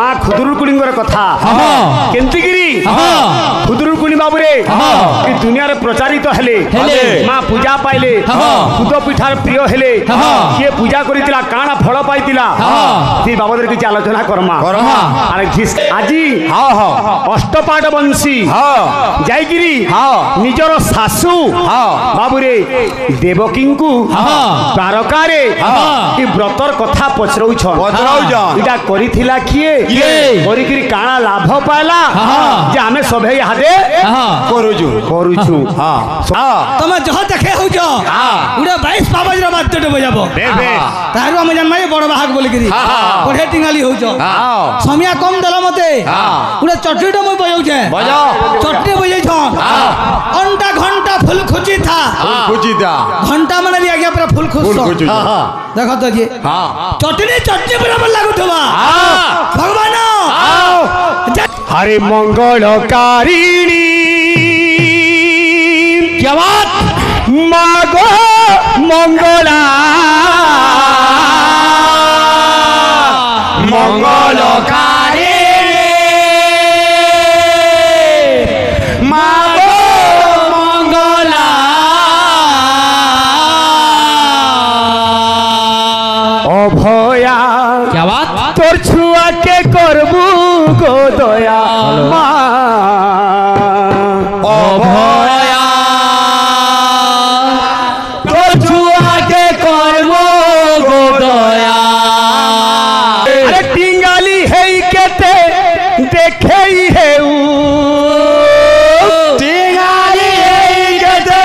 माँ खुदुरुकुणींगर कथा केंतिगिरी खुदुरुकुणी बाबूरे कि दुनिया रे प्रचारित हेले माँ पूजा पाइले खुद पिठार प्रिय हेले किए पूजा करितिला काना फल पाइतिला ती बाबदरे किछ आलोचना करमा अरे आजी अष्टपाठ वंशी जाइगिरी निजर सासू बाबूरे देवकी को द्वारकारे कि व्रतर कथा पचरौछन इटा करिथिला किए करिकिरी काना लाभ पाइला जे हमें सभे यादे करूछु तमे जह देखे हो जो उडा 22 पावज रे बाद्यटे बजाबो तारु हम जन माई बड़ बाहाग बोल करी पढे टिंगाली हो जो समिया कम दला मते उडा चटनीटा मई बजाउ छे चटनी बजाइ छ अंटा घंटा फुल खुची था घंटा माने भी आगे पूरा फुल खुश देखो तो जी चटनी चटनी बराबर लागु थवा भगवान हरे मंगलकारिणी क्या बात मागो मंगला मंगलकारिणी मागो मंगला अभया क्या बात तोर छुआ के करबू गो दया अभया तोर छुआ के करबू गो दया अरे टिंगाली है केते देखे है टिंगाली है केते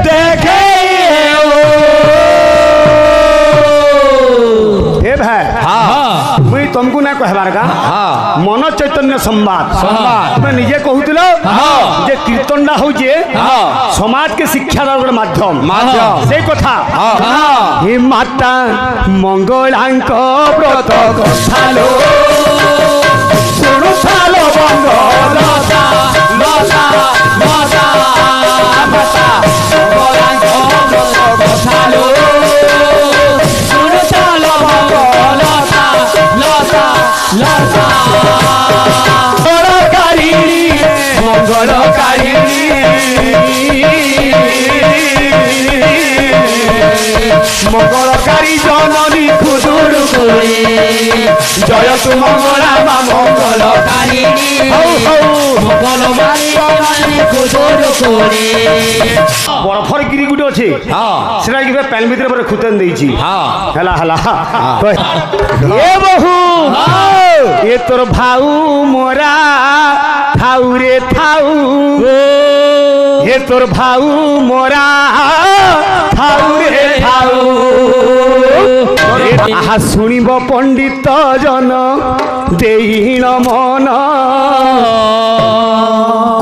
देखे है भाई मुई तुमको ना कहबार का मन चैतन्य संवाद तुम निजे कहूतिल जे कीर्तनडा होजे समाज के शिक्षा दार माध्यम से कथा हे माता मंगलांक व्रत कथालो सुनु सालो मंगलता लता लता माता मंगलांक व्रत कथालो सुनु सालो मंगलता लता लता मंगलकारिणी मंगलकारी जननी खुदुरुकुणी जय तु मंगला मंगलकारिणी मंगलकारी जननी खुदुरुकुणी बरफर गिरी गुटे अछि सेरा कि पेन भितर पर खुतन देछि हला हला ए बहु ए तोर भाऊ मोरा थाऊ रे थाऊ हे तोर भाऊ मोरा थाऊ रे थाऊ आहा सुनिब पंडित जन देहीन मन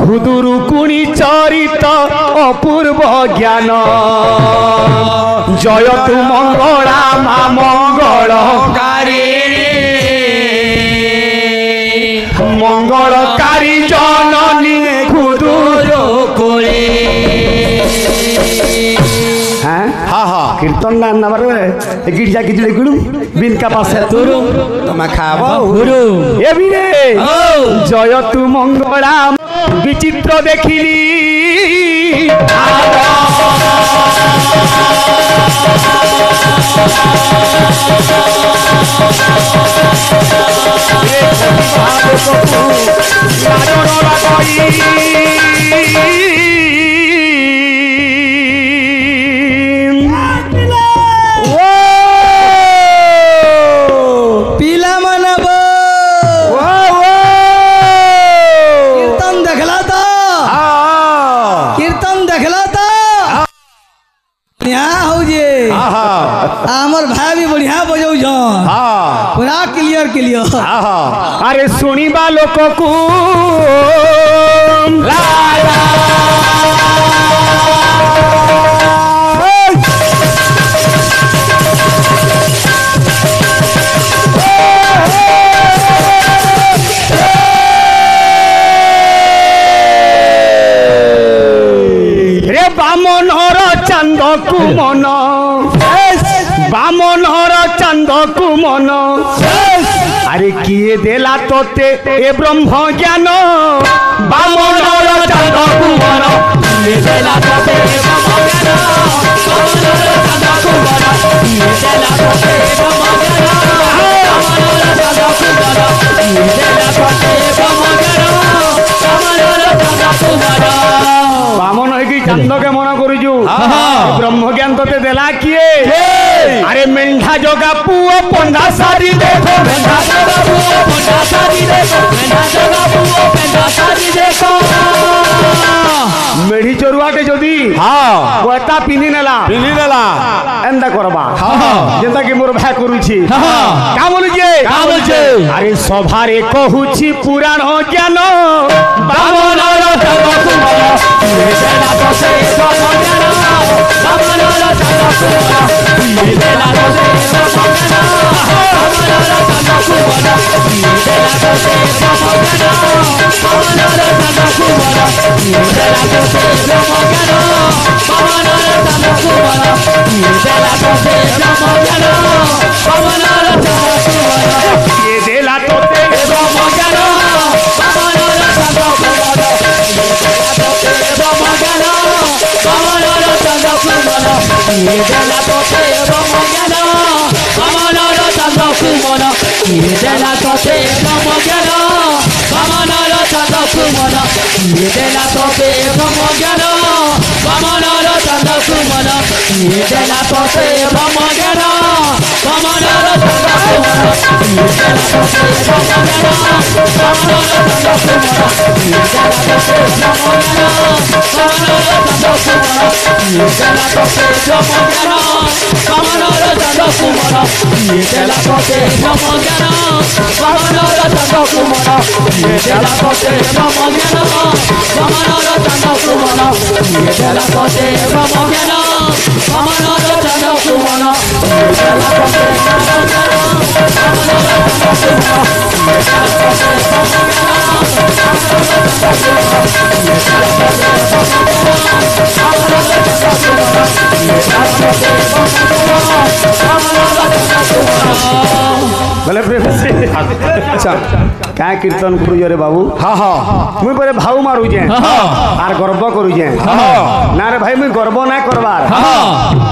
खुदुरुकुणी चरित अपूर्व ज्ञान जय तु मंगला मा मंगलकारिणी मंगलकारी जननी खुदुरुकुणी कीर्तन ना नंबर गिरजा गिजले गुडू बिन का पासे तुरु तमा खाबो गुरु ए बिने जय तु मंगला विचित्र देखिली आमर भाई भी बढ़िया बजाऊ पूरा क्लियर क्लियर अरे सुनिबा लोक को रे बामनर चांद कुमन बामनर चांद कुमन আরে কিয়ে দেলা তোতে এ ব্রহ্ম জ্ঞান বামন চাঁদ কুমার কিয়ে দেলা তোতে এ ব্রহ্ম জ্ঞান বামন চাঁদ কুমার কিয়ে দেলা তোতে এ ব্রহ্ম জ্ঞান বামন চাঁদ কুমার কিয়ে দেলা তোতে এ ব্রহ্ম জ্ঞান বামন চাঁদ কুমার বামন হইকি চাঁদকে মনে করুছু ব্রহ্ম জ্ঞান তোতে দেলা কিয়ে আরে মেন্ঢা জগা পুও পন্ডা সারি দেখো মেন্ঢা জগা পুও পন্ডা সারি দেখো মেন্ঢা জগা পুও পন্ডা সারি দেখো মেঢ়ি চরুয়াকে যদি পয়তা পিনি নেলা এন্দা করবা যেটা কি মোর ভাই করুছি কা বলুছে আরে সভারে কহুছি পুরাণ জ্ঞান বামনর চাঁদ কুমার কিয়ে দেলা তোতে ব্রহ্ম জ্ঞান বামনর চাঁদ কুমার কিয়ে দেলা তোতে ব্রহ্ম জ্ঞান বামনর চাঁদ কুমার কিয়ে দেলা তোতে ব্রহ্ম জ্ঞান বামনর চাঁদ কুমার কিয়ে দেলা তোতে ব্রহ্ম জ্ঞান বামনর চাঁদ কুমার কিয়ে দেলা তোতে ব্রহ্ম জ্ঞান বামনর চাঁদ কুমার কিয়ে দেলা তোতে ব্রহ্ম জ্ঞান বামনর চাঁদ কুমার কিয়ে দেলা তোতে ব্রহ্ম জ্ঞান বামনর চাঁদ কুমার কিয়ে দেলা তোতে ব্রহ্ম জ্ঞান বামনর চাঁদ কুমার কিয়ে দেলা তোতে ব্রহ্ম জ্ঞান বামনর চাঁদ কুমার কিয়ে দেলা তোতে ব্রহ্ম জ্ঞান বামনর চাঁদ কুমার কিয়ে দেলা তোতে ব্রহ্ম জ্ঞান বামনর চাঁদ কুমার কিয়ে দেলা তোতে ব্রহ্ম জ্ঞান বামনর চাঁদ কুমার কিয়ে দেলা তোতে ব্রহ্ম জ্ঞান বামনর চাঁদ কুমার কিয়ে দেলা তোতে ব্রহ্ম জ্ঞান বামনর চাঁদ কুমার কিয়ে দেলা তোতে ব্রহ্ম জ্ঞান বামনর চাঁদ কুমার কিয়ে দেলা তোতে ব্রহ্ম জ্ঞান বামনর চাঁদ কুমার কিয়ে দেলা তোতে ব্রহ্ম জ্ঞান বামনর চাঁদ কুমার কিয়ে দেলা তোতে ব্রহ্ম জ্ঞান বামনর চাঁদ কুমার কিয়ে দেলা তোতে ব্রহ্ম बोले अच्छा क्या कीर्तन करू रे बाबू मुई परे भाऊ मारुजे आर गर्व करूजे ना रे भाई मुई गर्व ना करबार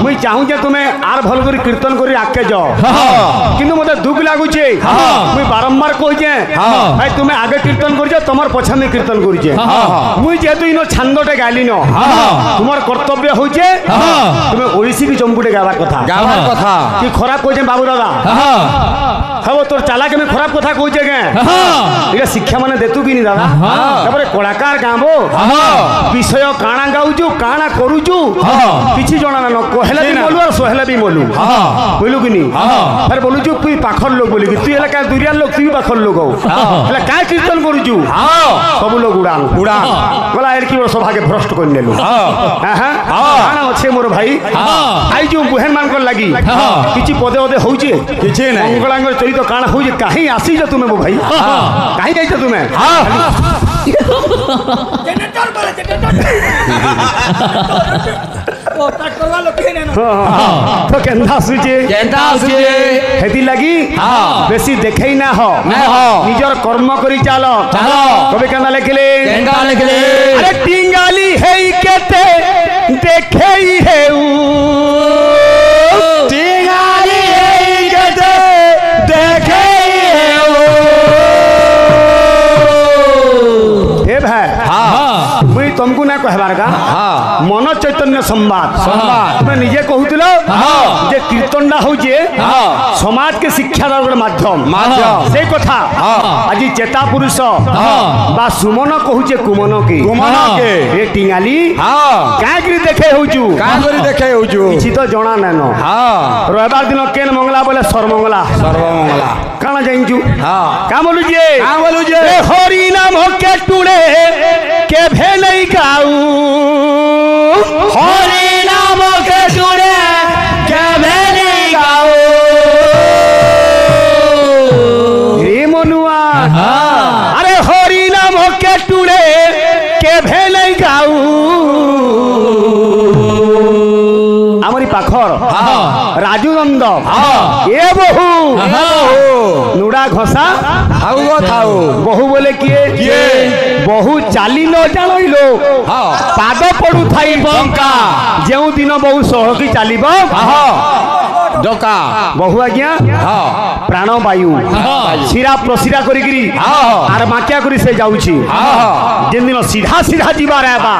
मुई चाहू जे तुम्हें आर भल करी कीर्तन करी आके जाओ किंतु मते दुख लागुचे मुई बारंबार कहजे भाई तुम्हें आगे कीर्तन करजे तमर पछे में कीर्तन करजे मुई जेतु इनो छंदटे गाली न तुमर कर्तव्य होचे तुम्हें ओडिसी की चंपुटे गावार कथा कि खराब कहजे बाबू दादा हबो तोर चाला के में खराब कथा कहजे गे इरा शिक्षा माने देतु कि नि दादा तापरे कलाकार गाबो विषय काना गाउजु काना करूजु किछि जणा न कहले भी बोलु और सोहले भी बोलु बोलु कि नि फिर बोलुजु तू पाखर लोग बोली कि तू एला का दुरिया लोग तू पाखर लोग हो एला का कीर्तन करूजु सब लोग उड़ान बोला एड़ की सभा के भ्रष्ट कर नेलु काना अच्छे मोर भाई आई जो बुहेन मान कर लागी किछि पदे पदे होउचे किछि नै मंगलांगर चरित काना होउचे काहे आसी जे तुमे मो भाई काहे जाई छ तुमे जनरेटर बोले जनरेटर ओ काट करवा लो के ने तो केंदा सुचे हेती लगी बेसी देखई ना हो निजर कर्म करी चालो कबे केंदा लिखले अरे टिंगाली हेई केते देखई हेउ टिंगाली हेई केते देखई हेउ ए भाई मुई तुमको ना कहबार का मन चैतन्य संवाद तुम निजे कहूतिलो जे कीर्तनडा होजे समाज के शिक्षा दार माध्यम से कथा आज चेता पुरुष बा सुमन कहूचे कुमन के ए टिंगाली का करी देखे होजु किछि तो जणा नै न रविवार दिन केन मंगला बोले सर्वमंगला काना जाइजु का बोलु जे ए हरि नाम के टुडे के भेलै गाऊ हरि नाम के टुडे के भेलै गाऊ रे मनुआ अरे हरि नाम के टुडे के भेलै गाऊ आमरी पाखर राजू नंद ए बहु नुडा মশা থাউ গো থাউ বহু বলে কিয়ে কিয়ে বহু চালিল জানইল পাদ পড়ু থাই বঙ্কা যেউ দিন বহু সহকি চালিব ডকা বহু আজ্ঞা হ্যাঁ প্রাণ বায়ু শিরা প্রশিরা করিকি আর মাকিয়া করি সে যাউছি যেদিন সিধা সিধা যাবার হেবা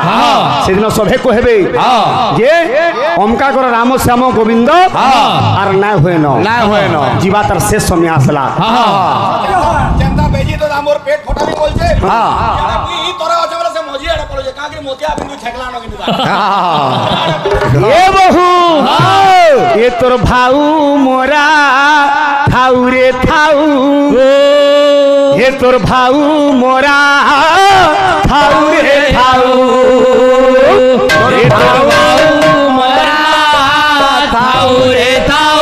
সেদিন সবে কহেবে যে অমকাকর রাম শ্যাম গোবিন্দ আর না হয় না হয় না যা তার শেষ সময় আসলা চেন্তা বেজি তো আমর পেট ফটাবি বলছে ই তোরা আছে বলে সে মজি এড়া পড়ে কাকি মোতিয়া বিন্দু ঠেকলানো কিন্তু এ বহু এ তোর ভাউ মোরা থাউ রে থাউ হে তোর ভাউ মোরা থাউ রে থাউ হে তোর ভাউ মোরা থাউ রে থাউ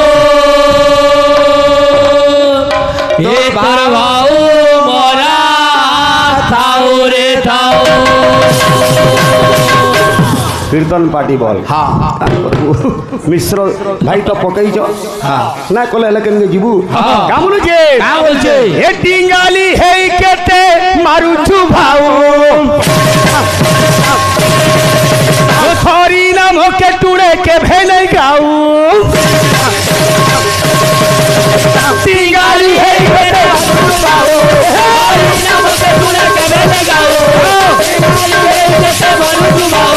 হে তোর ভাউ মোরা থাউ রে থাউ কীর্তন পার্টি বল মিশ্র ভাই তো পকাইছ না কলে হেলে কেন ଯିବୁ কামুলু যে কা বলছে এ টিঙ্গালি হেই কেতে মারুছু ভাউ হরি নাম কে টুড়ে কে ভেলে গাউ টিঙ্গালি হেই কেতে মারুছু ভাউ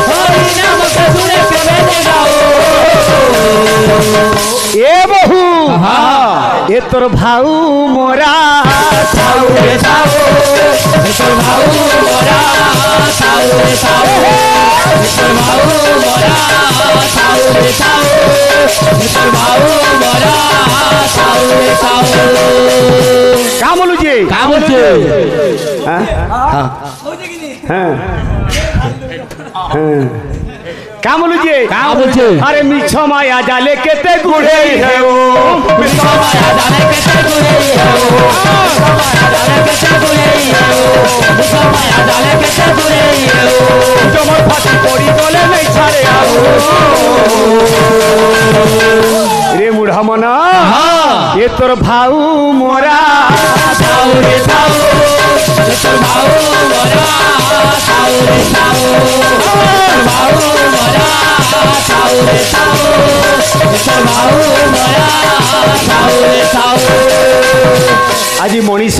হরি নাম কে টুড়ে কে ভেলে গাউ এ বহু এ তোর ভাউ মোরা থাউ রে থাউ তোর ভাউ মোরা থাউ রে থাউ তোর ভাউ মোরা থাউ রে থাউ তোর ভাউ মোরা থাউ রে থাউ কা বলুছে হ্যাঁ হ্যাঁ হ্যাঁ কা বলুছে আরে মিছ মায়া জালে কেতে গুড়ে হেও মিছ মায়া জালে কেতে গুড়ে হেও মিছ মায়া জালে কেতে গুড়ে হেও মিছ মায়া জালে কেতে গুড়ে হেও জমর ফাটি পড়ি গলে নাই ছাড়ে আও রে মুঢ়া মনা এ তোর ভাউ মোরা থাউ রে থাউ তোর ভাউ মোরা থাউ রে থাউ তোর ভাউ মোরা থাউ রে থাউ তোর ভাউ মোরা থাউ রে থাউ আজি মনিষ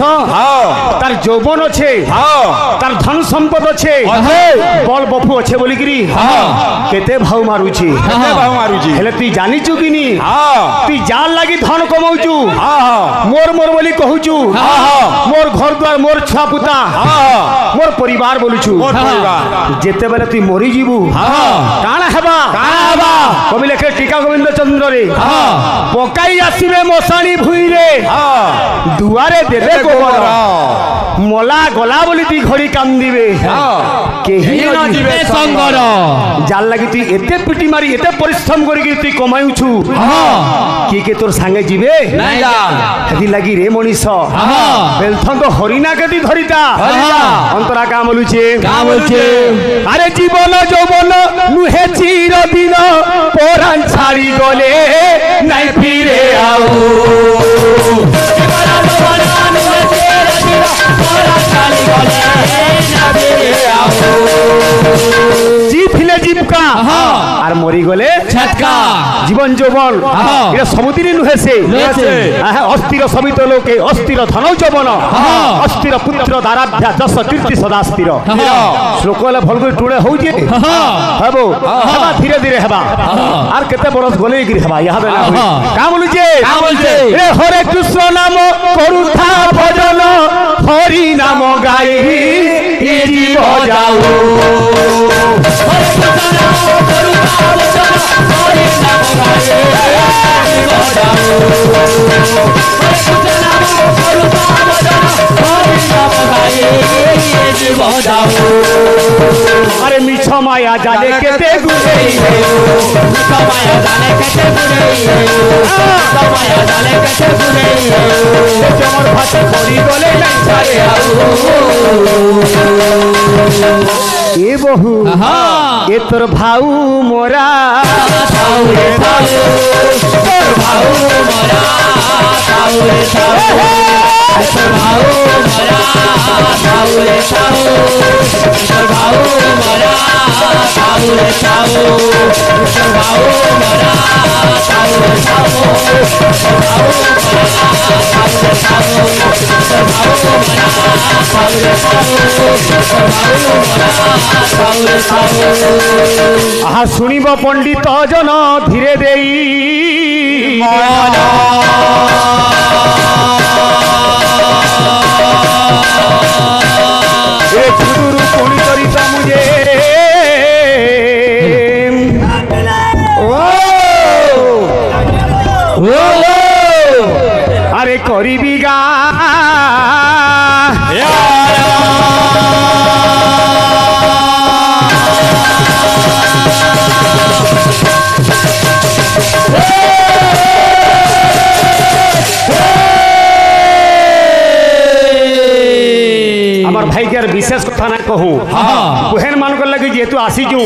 তার যৌবন আছে তার ধন সম্পদ আছে বল বফু আছে বলিকি কেতে ভাউ মারুছি হেলে তুই জানিছু কি নি তুই যার লাগি ধন কমাউছু মোর মোর বলি কহুছু মোর ঘর দ্বার মোর ছুয়া পুতা মোর পরিবার বলুছু যেতেবেলে তুই মরি যাবু কাଣା হেবা কবি লেখে টিকা গোবিন্দ চন্দ্র রে পকাই আসিবে মশাণী ভুইরে দুয়ারে দেবে গোবর মলা গলা বলি তুই ঘড়ি কান্দিবে কেহি ন জিবে সঙ্গর যার লাগি তুই এতে পিটি মারি এতে পরিশ্রম করি তুই কমাইছু কি কে তোর সাঙ্গে জিবে হেতি লাগি রে মনিষ বেলথন তো হরিণা কেতি ধরিতা অন্তরা কা বলুছে আরে জীবন যৌবন নুহে চিরদিন পরাণ ছাড়ি গলে নাই ফিরে আও জীবকা আর মরি গলে ছটকা জীবন যৌবন এটা সমুদ্রী নুহে সে অস্থির সবিত লোকে অস্থির ধন যৌবন অস্থির পুত্র দারাভ্যা যশ কীর্তি সদা স্থির শ্লোক হলে ভাল করে টুড়ে হউছে হব হেবা ধীরে ধীরে হেবা আর কেতে বরস গলে গিরি হেবা ইহাবে না হই কা বলুছে রে হরে কৃষ্ণ নাম করুথা ভজন হরি নাম গাই জীব যাও अरे मिछ माया जाने केते गुरे मिछ माया जाने केते गुरे मिछ माया जाने केते गुरे जमर भाते पड़ी गले नहीं छाड़े आऊ ए বহু এ তোর ভাউ মোরা আহা শুনিব পণ্ডিত জন ধীরে দেই খুদুরু কোনি করিত মুজে আরে করিবি গা ভাইকার বিশেষ কথা না কহু কুহেন মানক লাগি যেহেতু আসিছু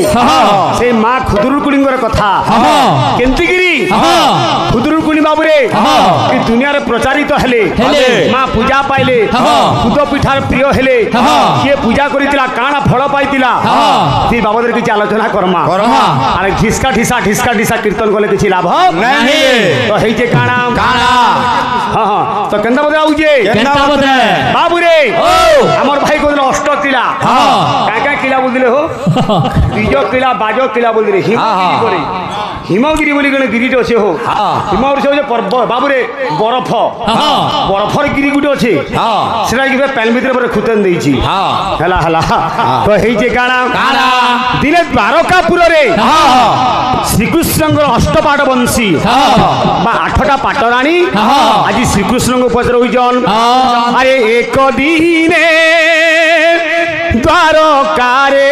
সেই মা খুদুরকুড়িঙ্গর কথা কেন্তিগিরি খুদুরকুড়ি বাবুরে এই দুনিয়ার প্রচারিত হেলে মা পূজা পাইলে খুদ পিঠার প্রিয় হেলে কিয়ে পূজা করিতিলা কানা ফল পাইতিলা সেই বাবদের কিছু আলোচনা করমা আর ঢিসকা ঢিসা কীর্তন করলে কিছু লাভ নাই তো হেইছে কানা হ্যাঁ হ্যাঁ তো কেন্দা বদে আউছে বাবুরে আমার ভাই কোদিন অষ্ট কিলা কাকা কিলা বলদিলে হো বীজ কিলা বাজ কিলা বলদিলে হিমগিরি করে হিমগিরি বলি গেলে গিরিটে আছে হো হিমগিরি হচ্ছে পর্বত বাবুরে বরফর গিরি গুটে আছে সেটা কি প্যান ভিতরে পরে খুতেন দিয়েছি হেলা হেলা তো হেইছে কানা দিনে দ্বারকাপুরে শ্রীকৃষ্ণঙ্কর অষ্টপাঠ বংশী বা আঠটা পাটরাণী আজি শ্রীকৃষ্ণঙ্ক উপরে রয়েছেন আরে এক দিনে দ্বারকারে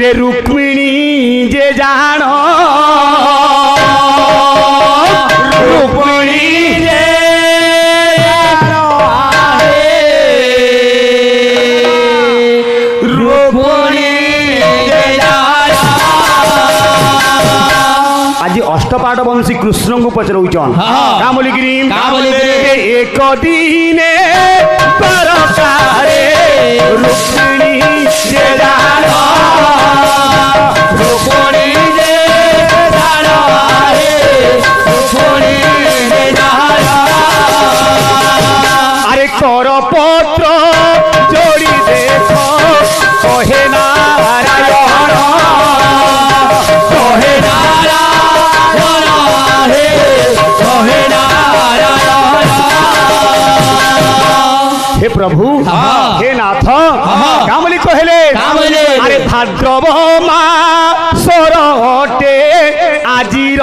রে রুক্মিণী যে জান রুক্মিণী যে আজি অষ্টপাঠ বংশী কৃষ্ণঙ্কু পচরৌছন কামলিগিরি এক দিনে দ্বারকারে রুক্মিণী যে জান রুক্মিণী যে জান রুক্মিণী যে জান আরে করপত্র জড়ি দেখো কহে নারায়ণ কহে নারায়ণ হে কহে নারায়ণ হে প্রভু হে নাথ কামলি কহিলে আরে ভাদ্রব মাসর অটে আজির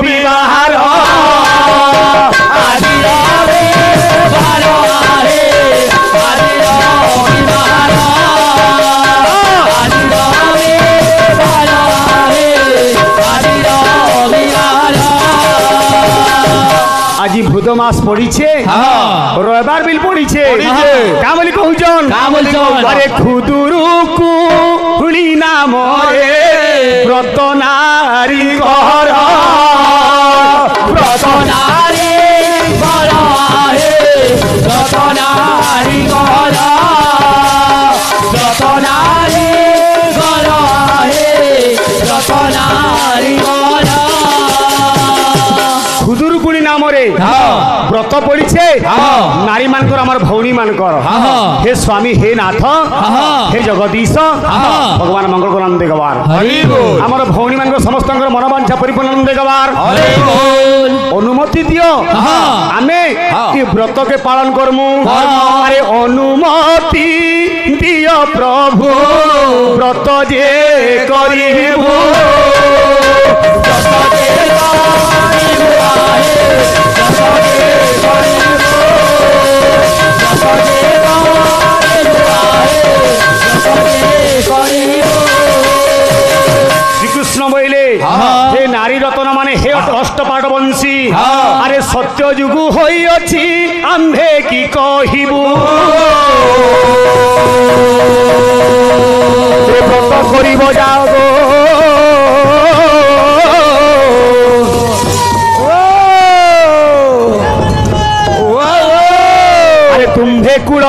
বিবাহার আজির বিবাহার হে আজির বিবাহার আজির বিবাহার হে আজির বিবাহার আজি ভূত মাস পড়িছে রবিবার বিল পড়িছে কামলি কহুজন আরে খুদুরকুড়ি নামরে ব্রত নারী ঘর ব্রত নারী ঘর হে ব্রত নারী ঘর ব্রত নারী ঘর হে ব্রত নারী ঘর খুদুরকুড়ি নামরে ব্রত পড়িছে নারী মানকর আমার ভৌণী মানকর হে স্বামী হে নাথ হে জগদীশ ভগবান মঙ্গল করন দেগবার আমার ভৌণী মানকর সমস্ত মনোবাঞ্ছা পরিপূর্ণ দেগবার অনুমতি দিও আমি এই ব্রতকে পালন করমু আরে অনুমতি দিও প্রভু ব্রত যে করিবু ব্রত যে শ্রীকৃষ্ণ বইলে হে নারী রতন মানে হে অষ্টপাঠ বংশী আরে সত্য যুগ হইଅছি আম্ভে কি কহিবু এ ব্রত করিব যাও গো আরে তুম্ভে কুল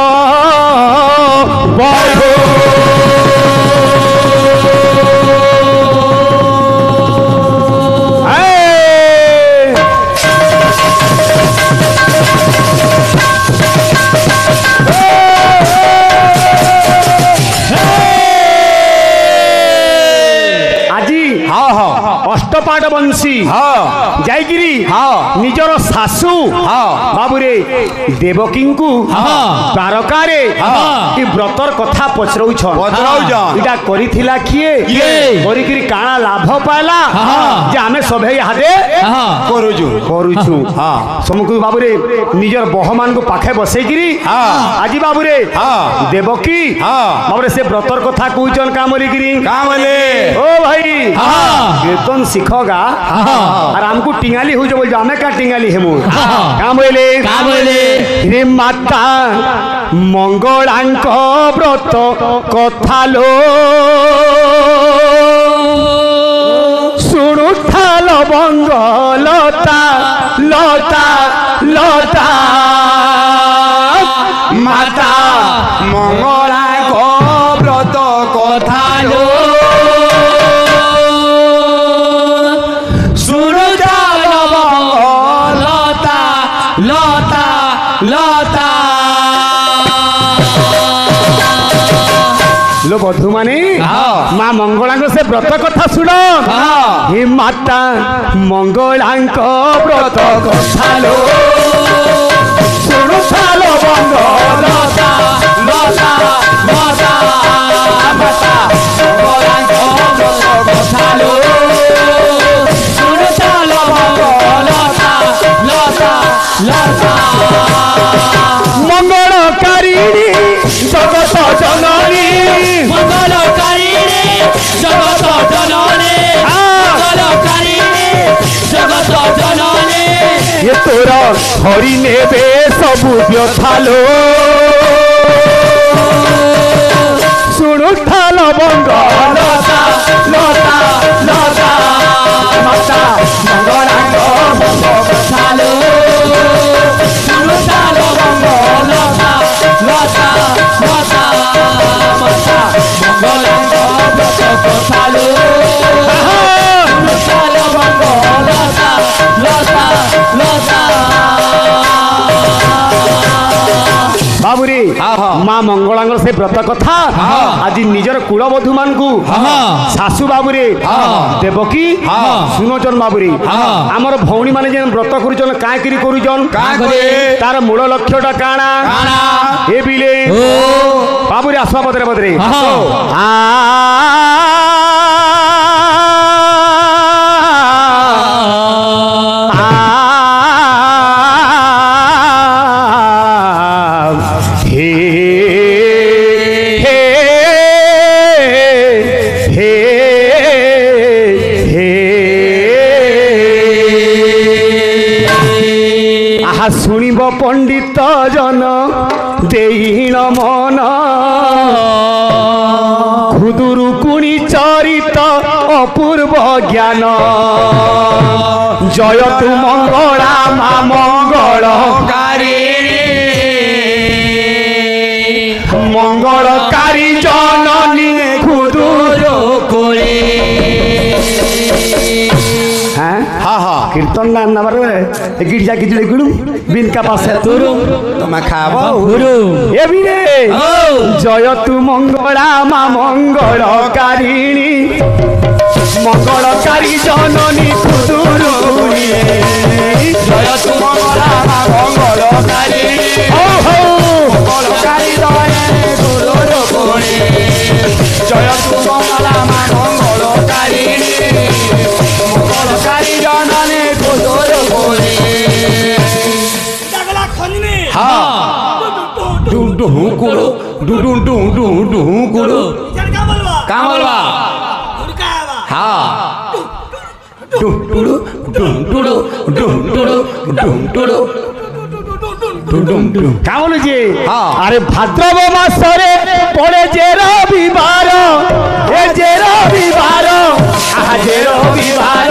বড় অষ্টপাঠ বংশী যাইকিরি নিজর শাশু বাবুরে দেবকীঙ্কু দ্বারকারে এই ব্রতর কথা পচরাউছন এটা করিছিলা কিয়ে করিকিরি কাଣା লাভ পাইলা যে আমি সবে হাতে করুছু সমুখু বাবুরে নিজর বহমানকু পাখে বসাইকিরি আজি বাবুরে দেবকী বাবুরে সে ব্রতর কথা কইছন কামলিকিরি ও ভাই कीर्तन शिखगा और हमको टिंगाली हो जो बोल हमें क्या टिंगाली है मुझ क्या बोले रे माता मंगलांक व्रत कथा लो शुणु थाल बंग लता लता लता माता मंगलांक व्रत कथा लो लो बधु माने माँ मंगला से व्रत कथा शुण हे माता मंगला व्रत कथा लो शुणु थालो बंग लता लता लता माता मंगला व्रत कथा लो शुणु थालो बंग लता लता लता मंगलकारिणी जगत जननी मंगलकारिणी जगत जननी मंगलकारिणी जगत जननी ये तोरा हरि नेबे सबु व्यथालो शुणु थाल बंग लता लता लता माता मंगलांग बंग कथालो शुणु थाल बंग लता लता लता माता मंगलांग व्रत कथालो शुणु थाल बंग लता लता लता बाबुरी माँ मंगलांग से व्रत कथा आज निजर कुलबधु मान शाशु बाबुरे देवकी सुनोचन बाबुरे आमर भौणी माने जेन व्रत करुचन कायकरी करुचन तार मूल लक्ष्यटा काना ए बिले बाबुरे आसवा बदरे बदरे शुणिब पंडित जन देहीन मन खुदुरु कुणी चरित अपूर्व ज्ञान जय तु मंगला मा मंगलकारी मंगलकारी जननी खुदुरु कुणी कीर्तन ना नवर गिरजा गिजड़ी गुरु बिन का पास है तुरु तुम खाबो गुरु ए बिरे जय तु मंगला मा मंगलकारिणी मंगलकारी जननी खुदुरुनी जय तु मंगला मा मंगलकारिणी हो हो मंगलकारी जननी खुदुरुनी जय तु मंगला मा मंगलकारिणी मंगलकारी जननी खुदुरुनी कुड़ो कुड़ो का बोलवा हाँ क्या बोलू जी हाँ। अरे भाद्रव मासरे पड़े जे रविवार ए जे रविवार आहा जे रविवार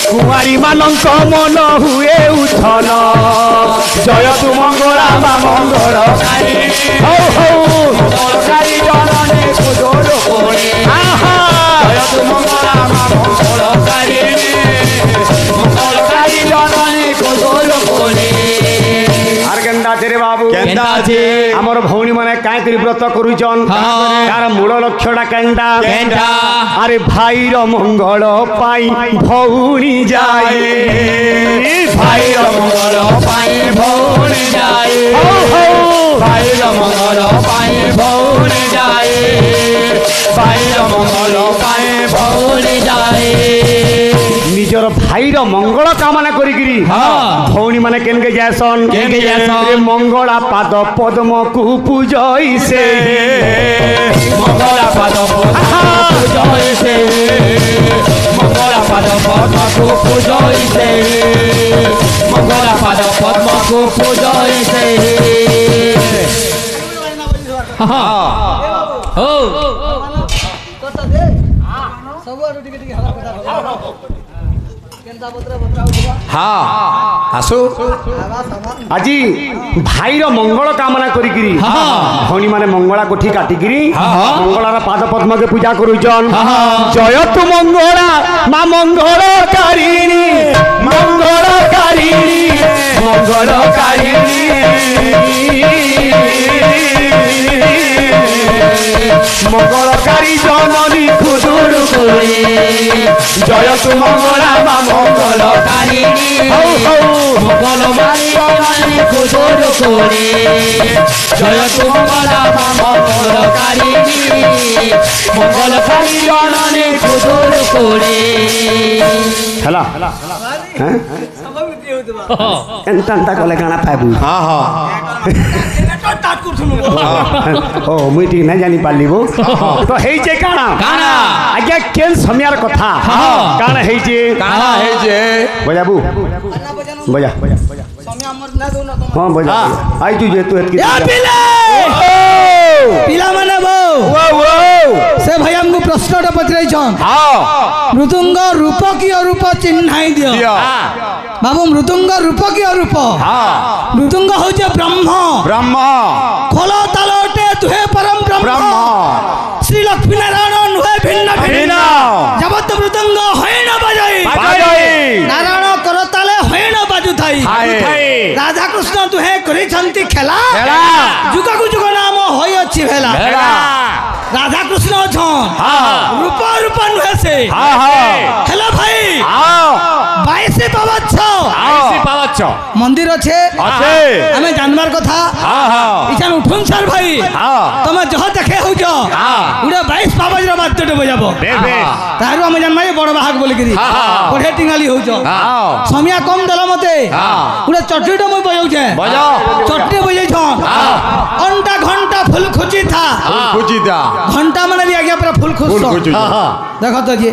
कुमारी मानक मन हुए उथल जय तु मंगला मा मंगलकारी हौ हौ मंगलकारी जननी कुदोर कोणी आहा जय तु मंगला मा मंगलकारी मंगलकारी जननी कुदोर कोणी आर केंदा रे बाबू केंदा छे हमर भौणी माने काय करी व्रत करूचन तार मूल लक्ष्यटा केंदा केंदा अरे भाईर मंगल पाई भौणी जाए भाईर मंगल पाई भौणी जाए भाईर मंगल पाई भौणी जाए भाईर मंगल पाई भौणी जाए निजर भाईर मंगल कामना करी भौणी माने केनके जासन मंगला पाद पद्म को पूजई से मंगला पाद पद्म पूजई से मंगला पाद पद्म को पूजई से मंगला पाद पद्म को पूजई से हाँ आसु আজি भाईर मंगल कामना करी भौणी माने मंगला कोठी काटिकी मंगलार पाद पद्म के पूजा करूचन जय तु मंगला मा मंगलकारिणी मंगलकारिणी मंगलकारिणी मंगलकारी जननी खुदुर कोणी जय तु मंगला मा मंगलकारिणी मंगलमारी जननी खुदुर कोणी जय तु मंगला मा मंगलकारिणी मंगलकारी जननी खुदुर कोणी हला एंता एंता कले गाना पाबू हाँ हाँ ओ मुई ठीक नहीं जानी पारली वो तो हेई जे काना काना आज्ञा केन समयार कथा काना हेई जे काना है जे बजाबू बजा हां बजा आई तू जे तू एतकी पिला माने बो से भाई हमको प्रश्नटा पचराई छन हाँ मृदुंग रूप की अरूप चिन्हाई दियो बाबू मृदुंग रूप की अरूप मृदुंग हो जे ब्रह्म ब्रह्म खोल तालटे तुहे परम ब्रह्म श्री लक्ष्मी नारायण नुहे भिन्न भिन्न जबत मृदुंग होइन बजाई नारायण करताले होइन बाजू थाई राधा कृष्ण तुहे करि छंती खेला जुग जुग नाम होय अछि भेला राधा कृष्ण छन रूप रूप नुहे से हेलो भाई 22 पावछ मंदिर अच्छे हमें जानवर कथा इछन उठुन सर भाई तमे जह देखे हो जो उडे 22 पावछ रो बाद्यटे बजाबो तारु हमें जान माई बड़ बाहक बोली करी पढे टिंगाली हो जो समिया कम देला मते उडे चटरीटा मई बजाउ छे चटरी बजाई छन अंटा घंटा फुल खुची था घंटा माने भी आगे पूरा फुल खुश देखो तो जी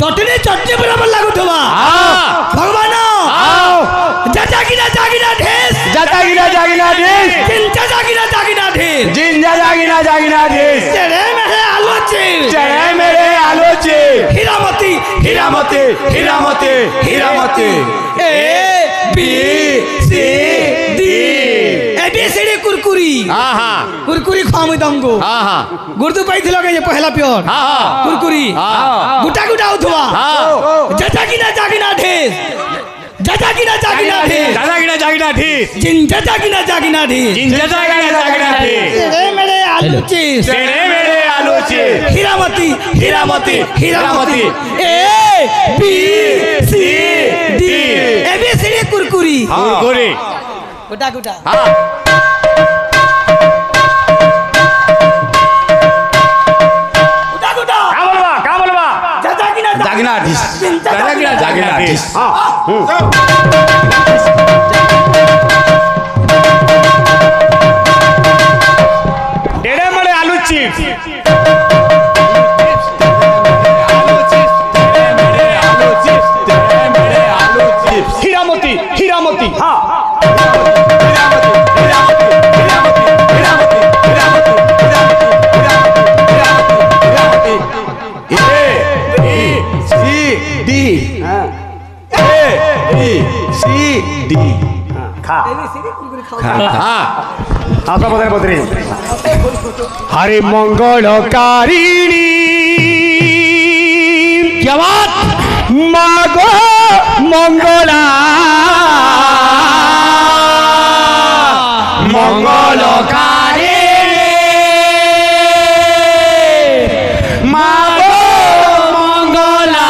चटनी चटनी बराबर लागू थवा भगवान जागिना ढेस जिंजा जागिना ढेस चढ़े मेरे आलोचे हीरामती A B C D ABCD कुरकुरी कुरकुरी खामु दमको गुर्दु पाइथिलो के पहला प्योर कुरकुरी गुटा गुटा उठवा जागिना ढेस जिंजा जागिना ढेस तेरे मेरे आलू चिप्स हीरामती A B C D ABCD कुरकुरी गुटा गुटा जागिना ढिस डेढ़े मड़े आलू चिप्स आलू चिप्स ABCD खा खा आपका पता पत्नी हरे मंगलकारिणी क्या बात मागो मंगला मंगलकारी मागो मंगला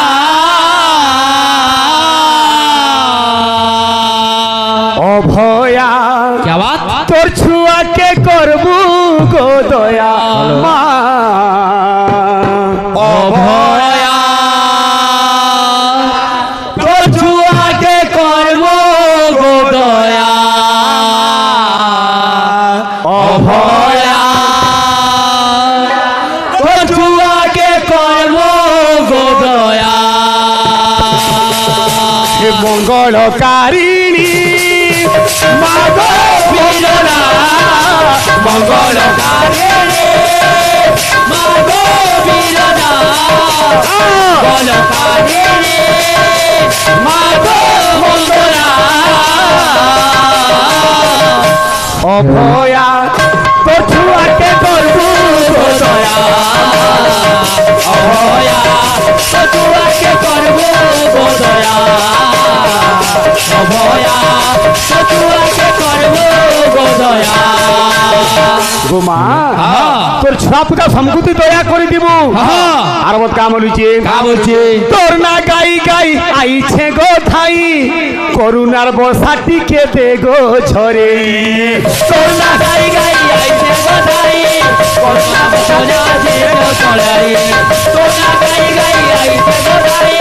अभया क्या बात तोर छुआ के करबू गो दया मा अभया तोर छुआ के करबो गो दया अभया तोर छुआ के करबो गो दया मंगलकारिणी मागो बिरला मंगलकारी मागो बिरला मंगलकारी मागो मंगला अभया तोर छुआ के करबू गो दया अभया तोरा के करबो गो दया अभया तोरा के करबो गो दया गोमा हाँ। তোর ছুয়া পুতা সম্কুতি দয়া করে দিব हाँ। আর বত কাম লুচি का बोलছে তোর না গাই গাই আইছে গো ঠাই করুণার বর্ষাটিকে দে গো ঝরে তোর না গাই গাই আইছে গদাই করনা বসনা যে গো চড়াই তোর না গাই গাই আইছে গদাই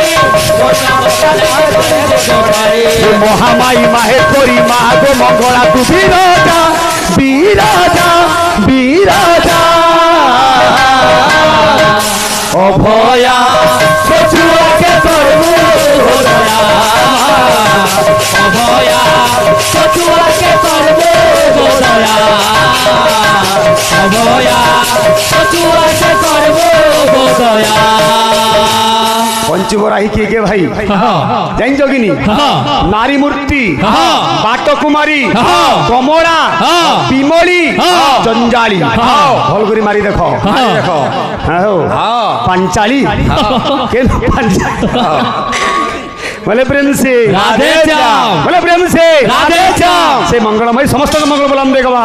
করনা বসনা যে গো চড়াই মহামাই মাহেশ্বরী মা গো মঙ্গলা তু বিরাজা বিরাজা বিরাজা অভয়া ছুয়াকে করবো দয়া অভয়া ছুয়াকে করবো দয়া অভয়া ছুয়াকে করবো দয়া পঞ্চবরাহি কে কে ভাই জাইন যোগিনী নারী মূর্তি বাট কুমারী কমলা বিমলি জঞ্জালি ভাল করে মারি দেখো দেখো হ্যাঁ পাঞ্চালি কেন পাঞ্চালি बोले प्रेम से राधे श्याम बोले प्रेम से राधे श्याम से मंगलमय समस्त मंगल बलम देखवा